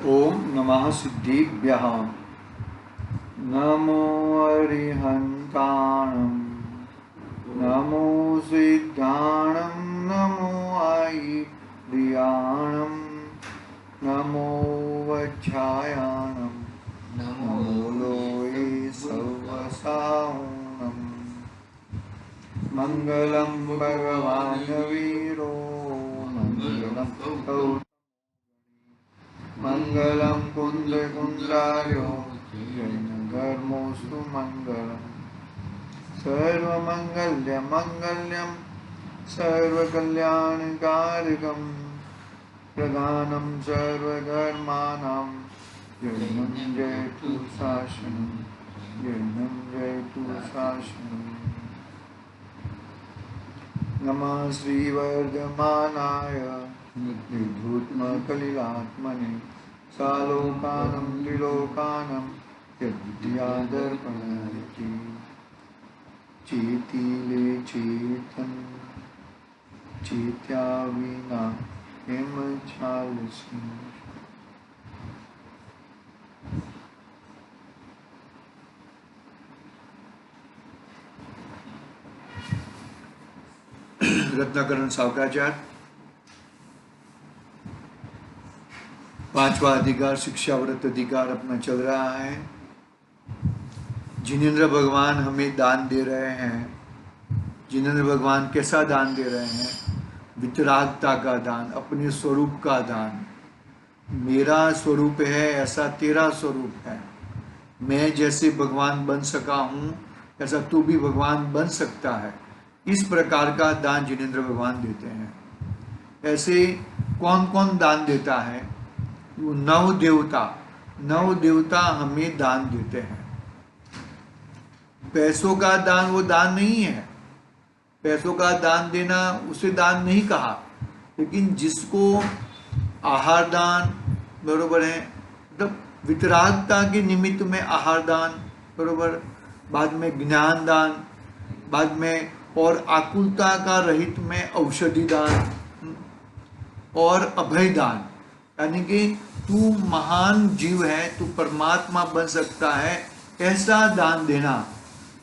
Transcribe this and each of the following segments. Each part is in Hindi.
ओम नमः सिद्धिभ्यः। नमो अरिहन्ताणं, नमो सिद्धाणं, नमो आयिर्याणं, नमो वज्रायाणं, नमो लोये सर्वसाहुणं। मंगलम भगवान वीरो, मंगलम मंगलम कुंद कुंदार्यो, धर्मोस्तु मंगलम। सर्वमंगल्य मंगल्यम सर्वकल्याणकारकम, प्रधानम सर्वधर्माणां जयनं जयतु शासनं, जयनं जयतु शासनं। नमः श्रीवर्धमानाय विद्युत्मकलिलात्मने, सालोकानं त्रिलोकानं यद्विद्यादर्पणयति। चेतिले चेतन चेत्या विना हेम चालसी। रत्नाकरण सावकाचार्य। पांचवा अधिकार शिक्षा व्रत अधिकार अपना चल रहा है। जिनेंद्र भगवान हमें दान दे रहे हैं। जिनेंद्र भगवान कैसा दान दे रहे हैं? वितरागता का दान, अपने स्वरूप का दान। मेरा स्वरूप है ऐसा तेरा स्वरूप है। मैं जैसे भगवान बन सका हूँ ऐसा तू भी भगवान बन सकता है। इस प्रकार का दान जिनेंद्र भगवान देते हैं। ऐसे कौन कौन दान देता है? नव देवता हमें दान देते हैं। पैसों का दान वो दान नहीं है। पैसों का दान देना उसे दान नहीं कहा। लेकिन जिसको आहार दान, बरोबर है, मतलब वितरागता के निमित्त में आहार दान, बरोबर, बाद में ज्ञान दान, बाद में और आकुलता का रहित में औषधि दान और अभय दान। यानी कि तू महान जीव है, तू परमात्मा बन सकता है, ऐसा दान देना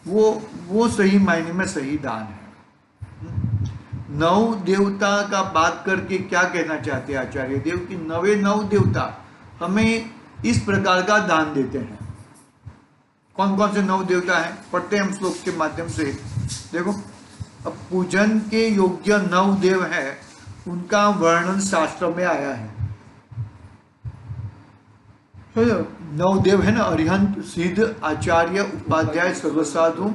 वो सही मायने में सही दान है। नव देवता का बात करके क्या कहना चाहते हैं आचार्य देव कि नवे नव देवता हमें इस प्रकार का दान देते हैं। कौन कौन से नव देवता हैं? पढ़ते हैं हम श्लोक के माध्यम से। देखो, अब पूजन के योग्य नव देव है, उनका वर्णन शास्त्र में आया है। नवदेव है ना, अरिहंत, सिद्ध, आचार्य, उपाध्याय, सर्वसाधु,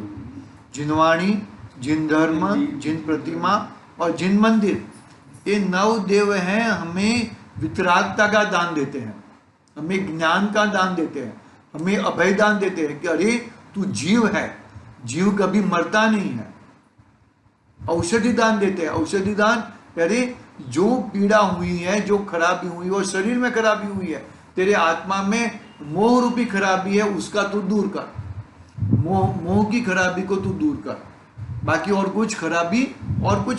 जिनवाणी, जिन धर्म, जिन प्रतिमा और जिन मंदिर। ये नव देव हैं, हमें वितरागता का दान देते हैं, हमें ज्ञान का दान देते हैं, हमें अभय दान देते हैं कि अरे तू जीव है, जीव कभी मरता नहीं है। औषधि दान देते हैं। औषधि दान, अरे जो पीड़ा हुई है, जो खराबी हुई है, शरीर में खराबी हुई है, तेरे आत्मा में मोह रूपी खराबी है, उसका तू दूर कर। मोह की खराबी को तू दूर कर। बाकी और कुछ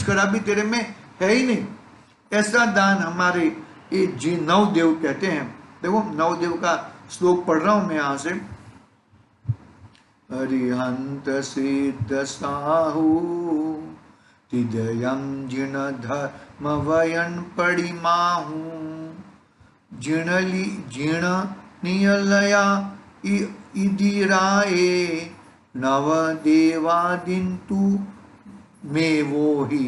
खराबी तेरे में है ही नहीं। ऐसा दान हमारे ये जी नवदेव कहते हैं। देखो, नवदेव का श्लोक पढ़ रहा हूं मैं यहां से। अरिहंत सिद्ध साहू हृदयं जिण धर्म वयन पड़िमाहू, जिण नियलया इदिराए, नव देवादिन्तु में वो ही।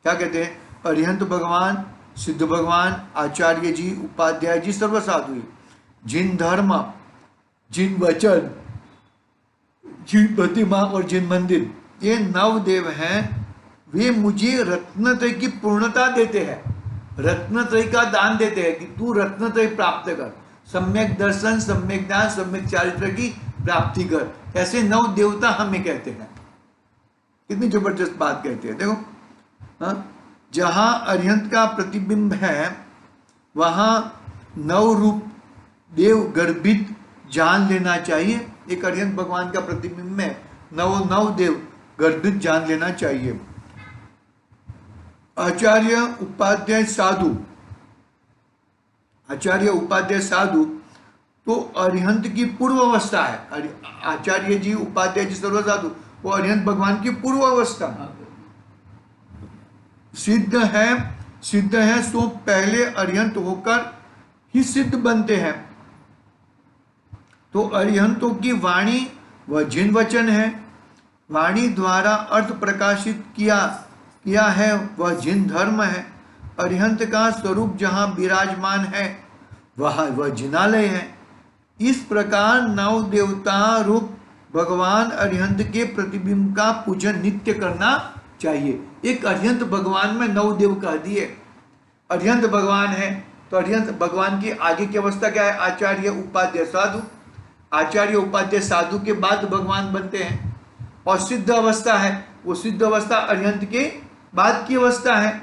क्या कहते हैं? अरिहंत भगवान, सिद्ध भगवान, आचार्य जी, उपाध्याय जी, सर्वसाधु, जिन धर्म, जिन वचन, जिन प्रतिमा और जिन मंदिर, ये नव देव हैं। वे मुझे रत्नत्रय की पूर्णता देते हैं, रत्नत्रय का दान देते हैं कि तू रत्नत्रय प्राप्त कर, सम्यक दर्शन, सम्यक ज्ञान, सम्यक चारित्र की प्राप्ति कर। ऐसे नव देवता हमें कहते हैं। कितनी जबरदस्त बात कहते हैं। देखो, जहां अरिहंत का प्रतिबिंब है वहां नव रूप देव गर्भित जान लेना चाहिए। एक अरिहंत भगवान का प्रतिबिंब में नव देव गर्भित जान लेना चाहिए। आचार्य, उपाध्याय, साधु, आचार्य उपाध्याय साधु तो अरिहंत की पूर्व अवस्था है। आचार्य जी उपाध्याय जी सर्व साधु वो अरिहंत भगवान की पूर्व अवस्था सिद्ध है सो पहले अरिहंत होकर ही सिद्ध बनते हैं। तो अरिहंतों की वाणी व जिन वचन है, वाणी द्वारा अर्थ प्रकाशित किया है वह जिन धर्म है, अरिहंत का स्वरूप जहाँ विराजमान है वह जिनालय है। इस प्रकार नव देवता रूप भगवान अरिहंत के प्रतिबिंब का पूजन नित्य करना चाहिए। एक अरिहंत भगवान में नव देव कह दिए। अरिहंत भगवान है तो अरिहंत भगवान की आगे की अवस्था क्या है? आचार्य उपाध्याय साधु। आचार्य उपाध्याय साधु के बाद भगवान बनते हैं। और सिद्ध अवस्था है, वो सिद्ध अवस्था अरिहंत के बाद की अवस्था है।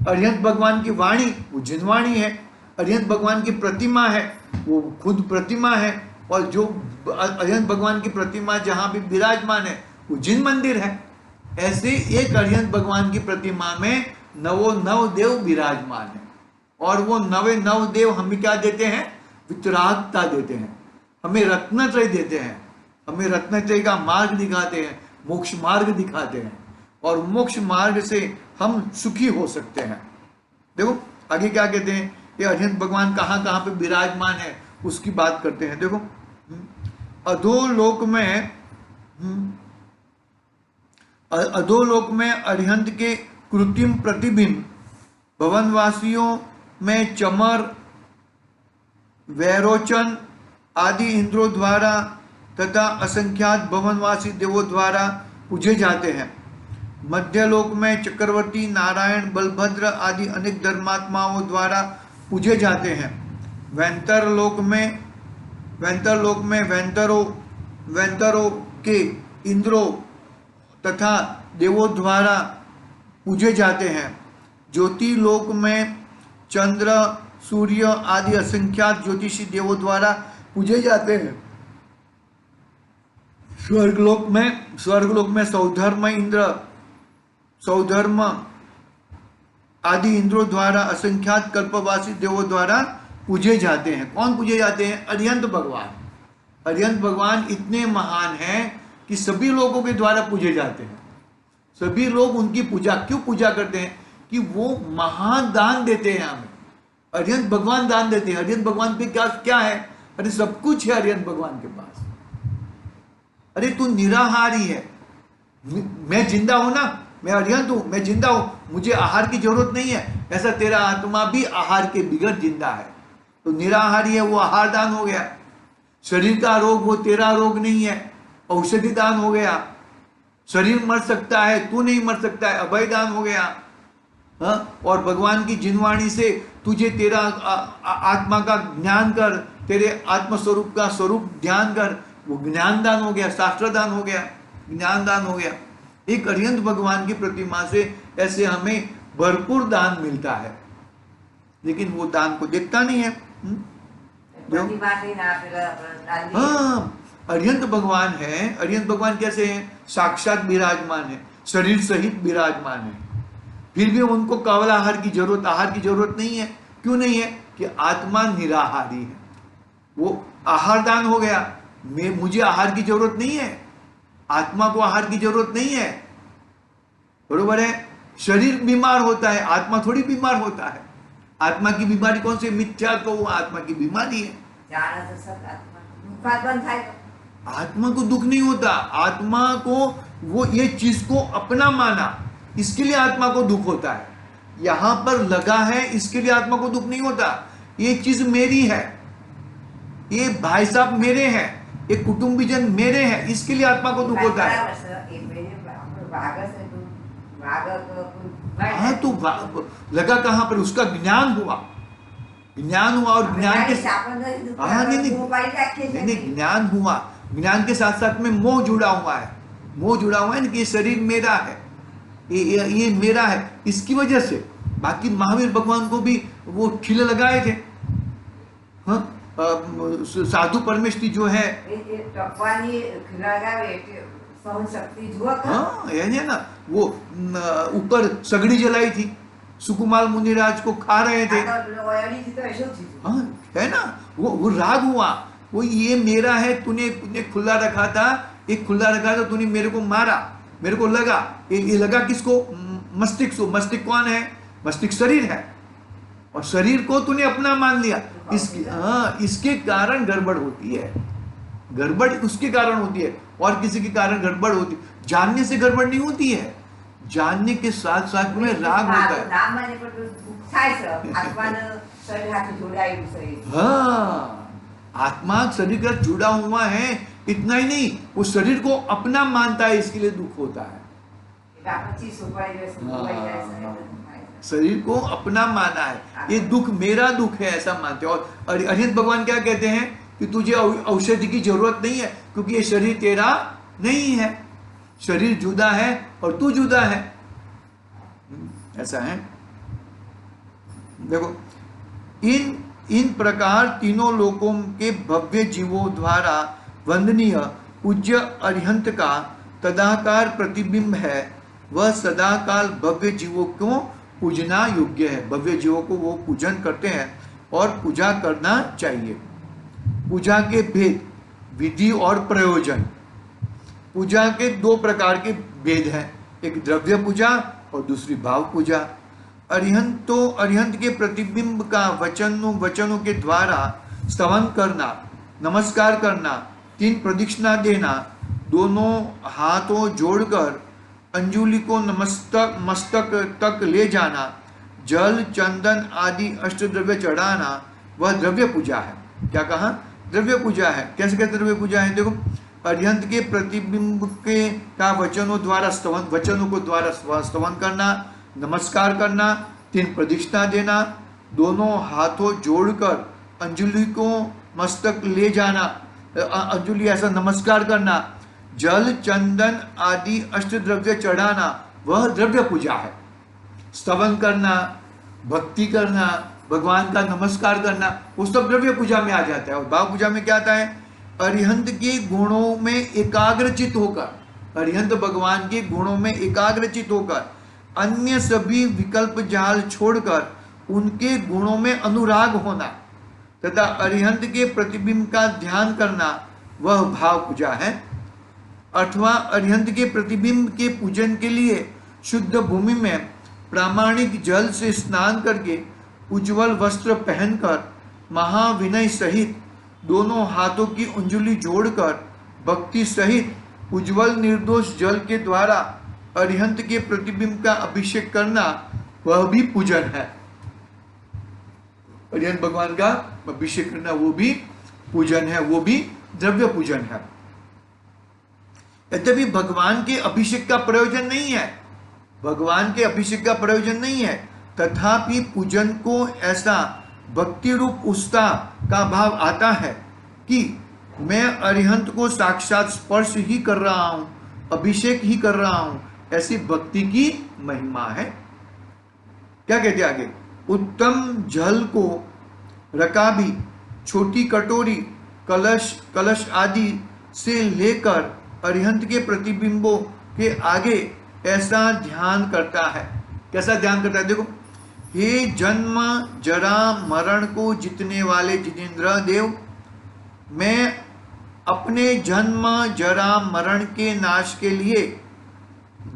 अरिहंत भगवान की वाणी वो जिनवाणी है। अरिहंत भगवान की प्रतिमा है वो खुद प्रतिमा है। और जो अरिहंत भगवान की प्रतिमा जहाँ भी विराजमान है वो जिन मंदिर है। ऐसे एक अरिहंत भगवान की प्रतिमा में नवो नव देव विराजमान है। और वो नवे नव देव हमें क्या देते हैं? वितरागता देते हैं, हमें रत्नत्रय देते हैं, हमें रत्नत्रय का मार्ग दिखाते हैं, मोक्ष मार्ग दिखाते हैं। और मोक्ष मार्ग से हम सुखी हो सकते हैं। देखो आगे क्या कहते हैं, ये अरिहंत भगवान कहाँ कहाँ पे विराजमान है उसकी बात करते हैं। देखो अधोलोक में अरिहंत के कृत्रिम प्रतिबिंब भवनवासियों में चमर, वैरोचन आदि इंद्रों द्वारा तथा असंख्यात भवनवासी देवों द्वारा पूजे जाते हैं। मध्यलोक में चक्रवर्ती, नारायण, बलभद्र आदि अनेक धर्मात्माओं द्वारा पूजे जाते हैं। वैंतरलोक में वैंतरों के इंद्रों तथा देवों द्वारा पूजे जाते हैं। ज्योतिलोक में चंद्र, सूर्य आदि असंख्यात ज्योतिषी देवों द्वारा पूजे जाते हैं। स्वर्गलोक में सौधर्म आदि इंद्रों द्वारा असंख्यात कल्पवासी देवों द्वारा पूजे जाते हैं। कौन पूजे जाते हैं? अरिहंत भगवान। अरिहंत भगवान इतने महान हैं कि सभी लोगों के द्वारा पूजे जाते हैं। सभी लोग उनकी पूजा क्यों पूजा करते हैं? कि वो महान दान देते हैं हमें। अरिहंत भगवान दान देते हैं। अरिहंत भगवान पे क्या है? अरे सब कुछ है अरिहंत भगवान के पास। अरे तू निराहारी है, मैं जिंदा हूं ना, मैं अरिहंत हूं, मैं जिंदा हूं, मुझे आहार की जरूरत नहीं है। ऐसा तेरा आत्मा भी आहार के बिगड़ जिंदा है। तो निराहारी है वो आहार दान हो गया। शरीर का रोग वो तेरा रोग नहीं है, औषधि दान हो गया। शरीर मर सकता है, तू नहीं मर सकता है, अभय दान हो गया। और भगवान की जिनवाणी से तुझे तेरा आत्मा का ज्ञान कर, तेरे आत्मस्वरूप का स्वरूप ध्यान कर, वो ज्ञान दान हो गया, शास्त्र दान हो गया, ज्ञान दान हो गया। एक अरिहंत भगवान की प्रतिमा से ऐसे हमें भरपूर दान मिलता है, लेकिन वो दान को देखता नहीं है। हाँ, अरिहंत भगवान है। अरिहंत भगवान कैसे हैं? साक्षात विराजमान है, शरीर सहित विराजमान है। फिर भी उनको केवल आहार की जरूरत नहीं है। क्यों नहीं है? कि आत्मा निराहारी है। वो आहार दान हो गया। मुझे आहार की जरूरत नहीं है, आत्मा को आहार की जरूरत नहीं है। बरोबर है? शरीर बीमार होता है, आत्मा थोड़ी बीमार होता है। आत्मा की बीमारी कौन सी? मिथ्या को वो आत्मा की बीमारी है। आत्मा को दुख नहीं होता। आत्मा को वो ये चीज को अपना माना, इसके लिए आत्मा को दुख होता है। यहां पर लगा है इसके लिए आत्मा को दुख नहीं होता। ये चीज मेरी है, ये भाई साहब मेरे हैं, ये कुटुंबीजन मेरे हैं, इसके लिए आत्मा को दुख होता है। हाँ, तो लगा कहां पर? उसका ज्ञान हुआ और ज्ञान के हाँ नहीं, ज्ञान हुआ। ज्ञान के साथ साथ में मोह जुड़ा हुआ है ना कि ये शरीर मेरा है, ये मेरा है, इसकी वजह से। बाकी महावीर भगवान को भी वो ठिले लगाए थे। हाँ, साधु परमेष्ठी जो है, हाँ, यानी ना वो ऊपर सगड़ी जलाई थी, सुकुमार मुनिराज को खा रहे थे। हाँ, है ना, वो राग हुआ, वो ये मेरा है, तूने खुला रखा था, एक खुला रखा था, तूने मेरे को मारा, मेरे को लगा, ये लगा किसको? मस्तिष्क को। मस्तिष्क कौन है? मस्तिष्क शरीर है, और शरीर को तूने अपना मान लिया। इसके कारण गड़बड़ होती है। गड़बड़ उसके कारण होती है, और किसी के कारण गड़बड़ होती है। जानने से गड़बड़ नहीं होती है, जानने के साथ साथ में राग होता है। हाँ, आत्मा शरीर का जुड़ा हुआ है, इतना ही नहीं, वो शरीर को अपना मानता है, इसके लिए दुख होता है। शरीर को अपना माना है, ये दुख मेरा दुख है, ऐसा मानते हैं। और अरिहंत भगवान क्या कहते हैं कि तुझे औषधि की जरूरत नहीं है, क्योंकि ये शरीर तेरा नहीं है, शरीर जुदा है और तू जुदा है, ऐसा है। देखो, इन प्रकार तीनों लोकों के भव्य जीवों द्वारा वंदनीय पूज्य अरिहंत का तदाकार प्रतिबिंब है, वह सदाकाल भव्य जीवों को पूजना योग्य है। भव्य जीवों को वो पूजन करते हैं और पूजा करना चाहिए। पूजा के भेद, विधि और प्रयोजन। पूजा के दो प्रकार के भेद हैं, एक द्रव्य पूजा और दूसरी भाव पूजा। अरिहंत के प्रतिबिंब का वचनों के द्वारा स्तवन करना, नमस्कार करना, 3 प्रदक्षिणा देना, दोनों हाथों जोड़कर अंजुलि को मस्तक तक ले जाना, जल चंदन आदि अष्टद्रव्य चढ़ाना, वह द्रव्य पूजा है। क्या कहा? द्रव्य पूजा है। कैसे कैसे द्रव्य पूजा है? देखो, अरिहंत के प्रतिबिंब के का वचनों को द्वारा स्तवन करना, नमस्कार करना, 3 प्रदक्षिणा देना, दोनों हाथों जोड़कर अंजुलि को मस्तक ले जाना, अंजुलि ऐसा नमस्कार करना, जल चंदन आदि अष्टद्रव्य चढ़ाना, वह द्रव्य पूजा है। स्तवन करना, भक्ति करना, भगवान का नमस्कार करना, वो सब द्रव्य पूजा में आ जाता है। और भाव पूजा में क्या आता है? अरिहंत के गुणों में एकाग्रचित होकर, अरिहंत भगवान के गुणों में एकाग्रचित होकर, अन्य सभी विकल्प जाल छोड़कर उनके गुणों में अनुराग होना तथा अरिहंत के प्रतिबिंब का ध्यान करना, वह भाव पूजा है। अथवा अरिहंत के प्रतिबिंब के पूजन के लिए शुद्ध भूमि में प्रामाणिक जल से स्नान करके, उज्जवल वस्त्र पहनकर, महाविनय सहित दोनों हाथों की अंजुलि जोड़कर, भक्ति सहित उज्जवल निर्दोष जल के द्वारा अरिहंत के प्रतिबिंब का अभिषेक करना, वह भी पूजन है। अरिहंत भगवान का अभिषेक करना वो भी पूजन है, वो भी द्रव्य पूजन है। यद्यपि भगवान के अभिषेक का प्रयोजन नहीं है, भगवान के अभिषेक का प्रयोजन नहीं है, तथापि पूजन को ऐसा भक्ति रूप उत्साह का भाव आता है कि मैं अरिहंत को साक्षात स्पर्श ही कर रहा हूं, अभिषेक ही कर रहा हूं, ऐसी भक्ति की महिमा है। क्या कहते आगे? उत्तम जल को रकाबी, छोटी कटोरी, कलश आदि से लेकर अरिहंत के प्रतिबिंबों के आगे ऐसा ध्यान करता है। कैसा ध्यान करता है? देखो, हे जन्म जरा मरण को जीतने वाले जितेंद्र देव, मैं अपने जन्म जरा मरण के नाश के लिए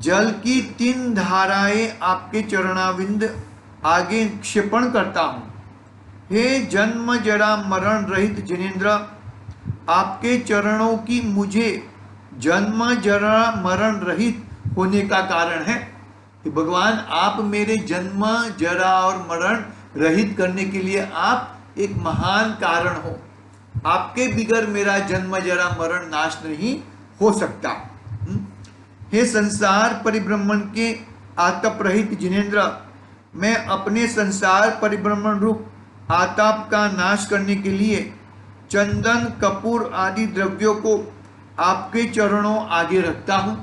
जल की 3 धाराएं आपके चरणाविंद आगे क्षेपण करता हूं। हे जन्म जरा मरण रहित जिनेंद्र, आपके चरणों की मुझे जन्म जरा मरण रहित होने का कारण है कि भगवान आप मेरे जन्म जरा और मरण रहित करने के लिए आप एक महान कारण हो। आपके बिगर मेरा जन्म जरा मरण नाश नहीं हो सकता। हे संसार परिभ्रमण के आतप रहित जिनेंद्र, मैं अपने संसार परिभ्रमण रूप आताप का नाश करने के लिए चंदन कपूर आदि द्रव्यों को आपके चरणों आगे रखता हूं।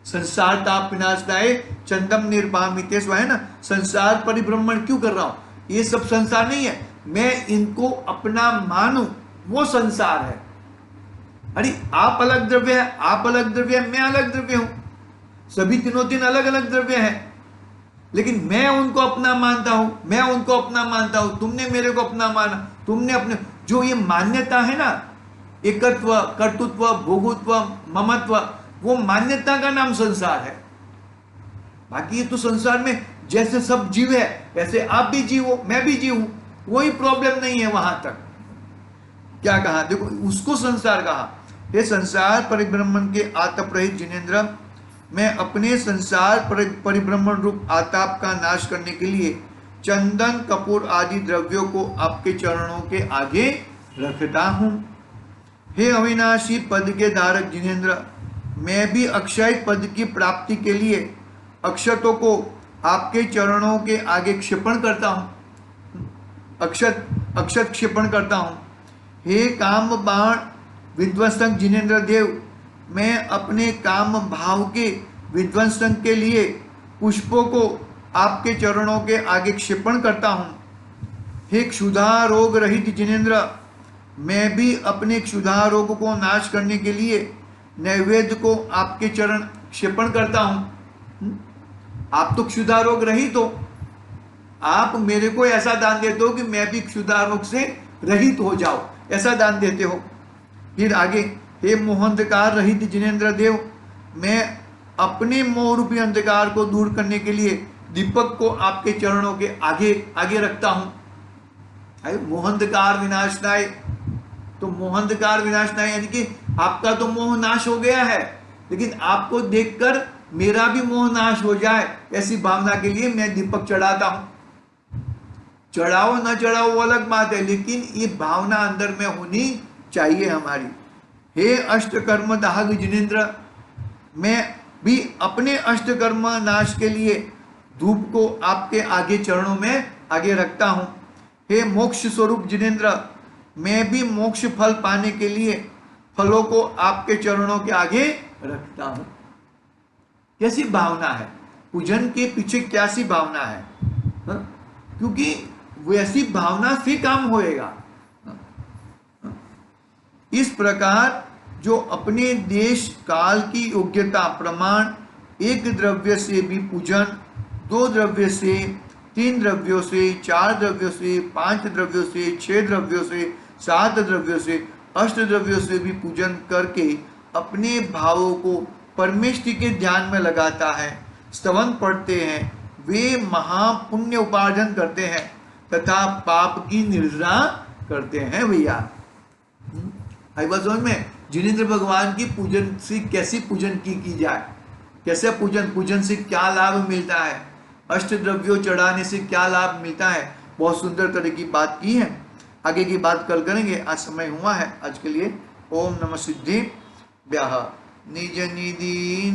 संसार ताप विनाशदाय चंदम निर्भामितेस्व है ना, संसार परिभ्रमण क्यों कर रहा हूं? ये सब संसार नहीं है, मैं इनको अपना मानूं, वो संसार है। अरे आप अलग द्रव्य है, आप अलग द्रव्य है, मैं अलग द्रव्य हूं, सभी तीनों दिन अलग अलग द्रव्य है, लेकिन मैं उनको अपना मानता हूं, मैं उनको अपना मानता हूं, तुमने मेरे को अपना माना, तुमने अपने, जो ये मान्यता है ना, एकत्व, कर्तृत्व, भोगुत्व, ममत्व, वो मान्यता का नाम संसार है। बाकी ये तो संसार में जैसे सब जीव है वैसे आप भी जीवो, मैं भी जीव हूं, कोई प्रॉब्लम नहीं है वहां तक। क्या कहा, देखो उसको संसार कहा। ये संसार परिभ्रमण के आतप रहित जिनेन्द्र, मैं अपने संसार परिभ्रमण रूप आताप का नाश करने के लिए चंदन कपूर आदि द्रव्यों को आपके चरणों के आगे रखता हूं। हे अविनाशी पद के धारक जिनेन्द्र, मैं भी अक्षय पद की प्राप्ति के लिए अक्षतों को आपके चरणों के आगे क्षेपण करता हूं, अक्षत क्षेपण करता हूं। हे काम बाण विध्वंसक जिनेन्द्र देव, मैं अपने काम भाव के विध्वंसन के लिए पुष्पों को आपके चरणों के आगे क्षेपण करता हूं। हे क्षुधा रोग रहित जिनेन्द्र, मैं भी अपने क्षुधा रोग को नाश करने के लिए नैवेद्य को आपके चरण क्षेपण करता हूं। आप तो क्षुधा रोग रहित हो, आप मेरे को ऐसा दान देते हो कि मैं भी क्षुधा रोग से रहित हो जाओ, ऐसा दान देते हो। फिर आगे, हे मोहांधकार रहित जिनेन्द्र देव, मैं अपने मोह रूपी अंधकार को दूर करने के लिए दीपक को आपके चरणों के आगे आगे रखता हूं। मोहांधकार विनाशनाय, तो मोहांधकार विनाशनाय यानी कि आपका तो मोह नाश हो गया है, लेकिन आपको देखकर मेरा भी मोह नाश हो जाए, ऐसी भावना के लिए मैं दीपक चढ़ाता हूं। चढ़ाओ ना चढ़ाओ वो अलग बात है, लेकिन ये भावना अंदर में होनी चाहिए हमारी। हे अष्टकर्म दाहक जिनेन्द्र, मैं भी अपने अष्टकर्म नाश के लिए धूप को आपके आगे चरणों में आगे रखता हूं। हे मोक्ष स्वरूप जिनेन्द्र, मैं भी मोक्ष फल पाने के लिए फलों को आपके चरणों के आगे रखता हूं। कैसी भावना है, पूजन के पीछे कैसी भावना है, क्योंकि वैसी भावना से काम होएगा। इस प्रकार जो अपने देश काल की योग्यता प्रमाण एक द्रव्य से भी पूजन, 2 द्रव्य से, 3 द्रव्यों से, 4 द्रव्यों से, 5 द्रव्यों से, 6 द्रव्यों से, 7 द्रव्यों से, 8 द्रव्यों से भी पूजन करके अपने भावों को परमेष्टि के ध्यान में लगाता है, स्तवन पढ़ते हैं, वे महापुण्य उपार्जन करते हैं तथा पाप की निर्जरा करते हैं। भैया आई बात समझ में, जिनेन्द्र भगवान की पूजन से कैसी पूजन की जाए, कैसे पूजन से क्या लाभ मिलता है, अष्ट द्रव्यों चढ़ाने से क्या लाभ मिलता है, बहुत सुंदर तरह की बात की है। आगे की बात कल करेंगे, आज समय हुआ है आज के लिए। ओम नमः सिद्धि व्याह निज निधि